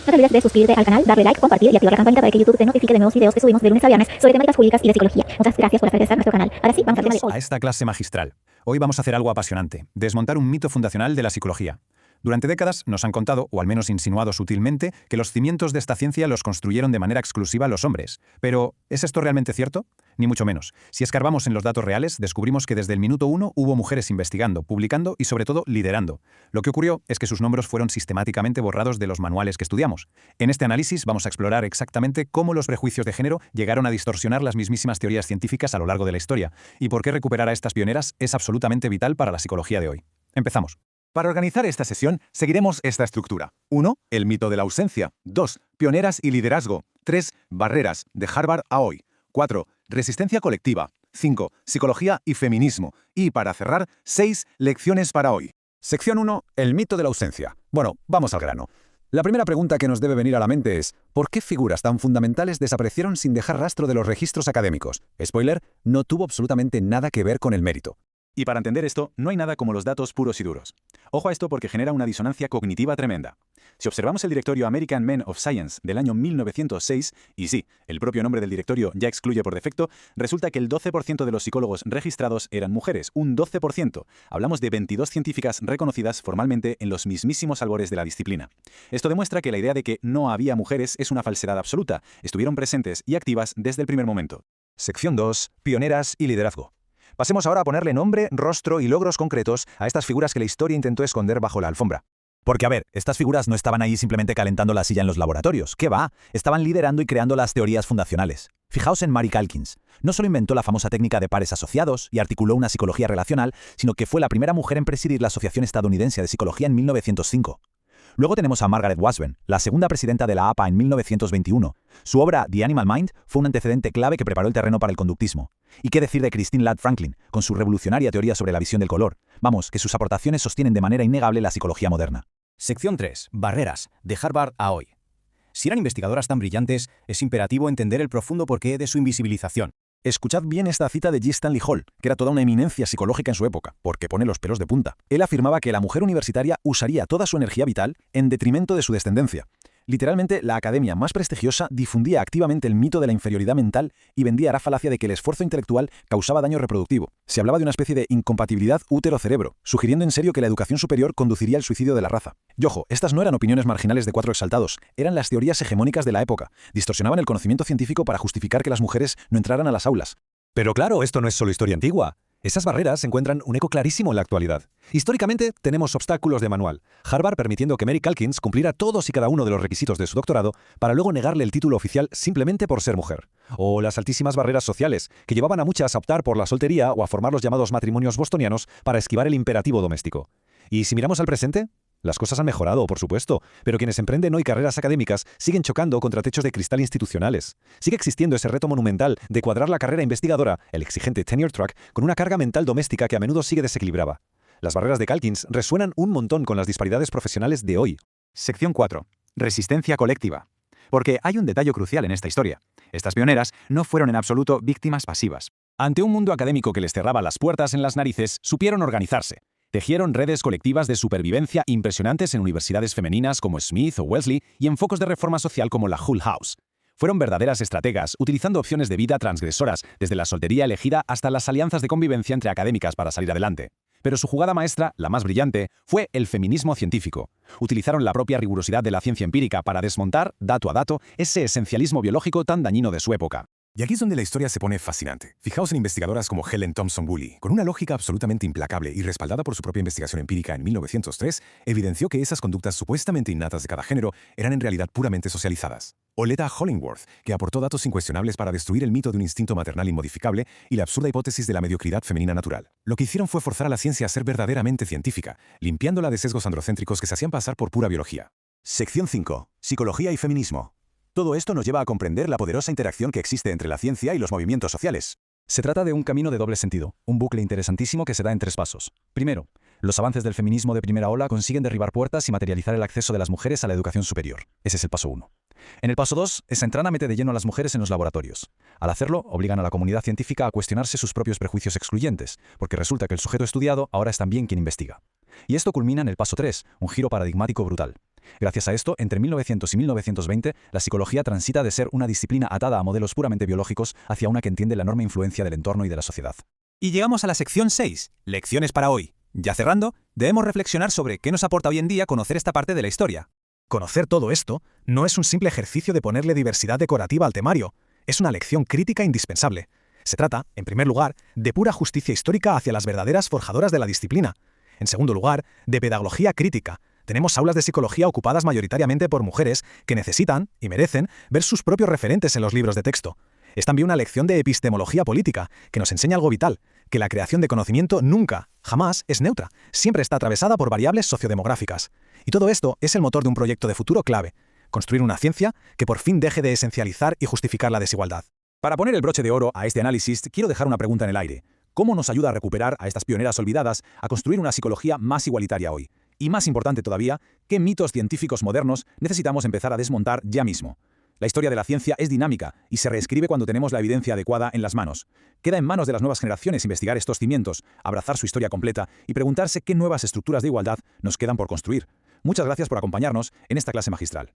No te olvides de suscribirte al canal, darle like, compartir y activar la campanita para que YouTube te notifique de nuevos videos que subimos de lunes a viernes sobre temáticas jurídicas y de psicología. Muchas gracias por regresar a nuestro canal. Ahora sí, vamos al tema de hoy. A esta clase magistral. Hoy vamos a hacer algo apasionante, desmontar un mito fundacional de la psicología. Durante décadas nos han contado, o al menos insinuado sutilmente, que los cimientos de esta ciencia los construyeron de manera exclusiva los hombres. Pero, ¿es esto realmente cierto? Ni mucho menos. Si escarbamos en los datos reales, descubrimos que desde el minuto 1 hubo mujeres investigando, publicando y sobre todo liderando. Lo que ocurrió es que sus nombres fueron sistemáticamente borrados de los manuales que estudiamos. En este análisis vamos a explorar exactamente cómo los prejuicios de género llegaron a distorsionar las mismísimas teorías científicas a lo largo de la historia, y por qué recuperar a estas pioneras es absolutamente vital para la psicología de hoy. Empezamos. Para organizar esta sesión, seguiremos esta estructura. 1. El mito de la ausencia. 2. Pioneras y liderazgo. 3. Barreras, de Harvard a hoy. 4. Resistencia colectiva. 5. Psicología y feminismo. Y para cerrar, 6. Lecciones para hoy. Sección 1. El mito de la ausencia. Bueno, vamos al grano. La primera pregunta que nos debe venir a la mente es, ¿por qué figuras tan fundamentales desaparecieron sin dejar rastro de los registros académicos? Spoiler, no tuvo absolutamente nada que ver con el mérito. Y para entender esto, no hay nada como los datos puros y duros. Ojo a esto porque genera una disonancia cognitiva tremenda. Si observamos el directorio American Men of Science del año 1906, y sí, el propio nombre del directorio ya excluye por defecto, resulta que el 12% de los psicólogos registrados eran mujeres, un 12%. Hablamos de 22 científicas reconocidas formalmente en los mismísimos albores de la disciplina. Esto demuestra que la idea de que no había mujeres es una falsedad absoluta. Estuvieron presentes y activas desde el primer momento. Sección 2. Pioneras y liderazgo. Pasemos ahora a ponerle nombre, rostro y logros concretos a estas figuras que la historia intentó esconder bajo la alfombra. Porque, a ver, estas figuras no estaban ahí simplemente calentando la silla en los laboratorios. ¿Qué va? Estaban liderando y creando las teorías fundacionales. Fijaos en Mary Calkins. No solo inventó la famosa técnica de pares asociados y articuló una psicología relacional, sino que fue la primera mujer en presidir la Asociación Estadounidense de Psicología en 1905. Luego tenemos a Margaret Wasben, la segunda presidenta de la APA en 1921. Su obra The Animal Mind fue un antecedente clave que preparó el terreno para el conductismo. ¿Y qué decir de Christine Ladd Franklin, con su revolucionaria teoría sobre la visión del color? Vamos, que sus aportaciones sostienen de manera innegable la psicología moderna. Sección 3. Barreras, de Harvard a hoy. Si eran investigadoras tan brillantes, es imperativo entender el profundo porqué de su invisibilización. Escuchad bien esta cita de G. Stanley Hall, que era toda una eminencia psicológica en su época, porque pone los pelos de punta. Él afirmaba que la mujer universitaria usaría toda su energía vital en detrimento de su descendencia. Literalmente, la academia más prestigiosa difundía activamente el mito de la inferioridad mental y vendía la falacia de que el esfuerzo intelectual causaba daño reproductivo. Se hablaba de una especie de incompatibilidad útero-cerebro, sugiriendo en serio que la educación superior conduciría al suicidio de la raza. Y ojo, estas no eran opiniones marginales de cuatro exaltados, eran las teorías hegemónicas de la época. Distorsionaban el conocimiento científico para justificar que las mujeres no entraran a las aulas. Pero claro, esto no es solo historia antigua. Esas barreras encuentran un eco clarísimo en la actualidad. Históricamente, tenemos obstáculos de manual. Harvard permitiendo que Mary Calkins cumpliera todos y cada uno de los requisitos de su doctorado para luego negarle el título oficial simplemente por ser mujer. O las altísimas barreras sociales, que llevaban a muchas a optar por la soltería o a formar los llamados matrimonios bostonianos para esquivar el imperativo doméstico. Y si miramos al presente, las cosas han mejorado, por supuesto, pero quienes emprenden hoy carreras académicas siguen chocando contra techos de cristal institucionales. Sigue existiendo ese reto monumental de cuadrar la carrera investigadora, el exigente tenure track, con una carga mental doméstica que a menudo sigue desequilibrada. Las barreras de Calkins resuenan un montón con las disparidades profesionales de hoy. Sección 4. Resistencia colectiva. Porque hay un detalle crucial en esta historia. Estas pioneras no fueron en absoluto víctimas pasivas. Ante un mundo académico que les cerraba las puertas en las narices, supieron organizarse. Tejieron redes colectivas de supervivencia impresionantes en universidades femeninas como Smith o Wellesley y en focos de reforma social como la Hull House. Fueron verdaderas estrategas, utilizando opciones de vida transgresoras, desde la soltería elegida hasta las alianzas de convivencia entre académicas para salir adelante. Pero su jugada maestra, la más brillante, fue el feminismo científico. Utilizaron la propia rigurosidad de la ciencia empírica para desmontar, dato a dato, ese esencialismo biológico tan dañino de su época. Y aquí es donde la historia se pone fascinante. Fijaos en investigadoras como Helen Thompson Woolley, con una lógica absolutamente implacable y respaldada por su propia investigación empírica en 1903, evidenció que esas conductas supuestamente innatas de cada género eran en realidad puramente socializadas. O Leta Hollingworth, que aportó datos incuestionables para destruir el mito de un instinto maternal inmodificable y la absurda hipótesis de la mediocridad femenina natural. Lo que hicieron fue forzar a la ciencia a ser verdaderamente científica, limpiándola de sesgos androcéntricos que se hacían pasar por pura biología. Sección 5. Psicología y feminismo. Todo esto nos lleva a comprender la poderosa interacción que existe entre la ciencia y los movimientos sociales. Se trata de un camino de doble sentido, un bucle interesantísimo que se da en 3 pasos. Primero, los avances del feminismo de primera ola consiguen derribar puertas y materializar el acceso de las mujeres a la educación superior. Ese es el paso 1. En el paso 2, esa entrada mete de lleno a las mujeres en los laboratorios. Al hacerlo, obligan a la comunidad científica a cuestionarse sus propios prejuicios excluyentes, porque resulta que el sujeto estudiado ahora es también quien investiga. Y esto culmina en el paso 3, un giro paradigmático brutal. Gracias a esto, entre 1900 y 1920, la psicología transita de ser una disciplina atada a modelos puramente biológicos hacia una que entiende la enorme influencia del entorno y de la sociedad. Y llegamos a la sección 6, lecciones para hoy. Ya cerrando, debemos reflexionar sobre qué nos aporta hoy en día conocer esta parte de la historia. Conocer todo esto no es un simple ejercicio de ponerle diversidad decorativa al temario, es una lección crítica indispensable. Se trata, en primer lugar, de pura justicia histórica hacia las verdaderas forjadoras de la disciplina. En segundo lugar, de pedagogía crítica. Tenemos aulas de psicología ocupadas mayoritariamente por mujeres que necesitan, y merecen, ver sus propios referentes en los libros de texto. Es también una lección de epistemología política, que nos enseña algo vital, que la creación de conocimiento nunca, jamás, es neutra, siempre está atravesada por variables sociodemográficas. Y todo esto es el motor de un proyecto de futuro clave, construir una ciencia que por fin deje de esencializar y justificar la desigualdad. Para poner el broche de oro a este análisis, quiero dejar una pregunta en el aire. ¿Cómo nos ayuda a recuperar a estas pioneras olvidadas a construir una psicología más igualitaria hoy? Y más importante todavía, ¿qué mitos científicos modernos necesitamos empezar a desmontar ya mismo? La historia de la ciencia es dinámica y se reescribe cuando tenemos la evidencia adecuada en las manos. Queda en manos de las nuevas generaciones investigar estos cimientos, abrazar su historia completa y preguntarse qué nuevas estructuras de igualdad nos quedan por construir. Muchas gracias por acompañarnos en esta clase magistral.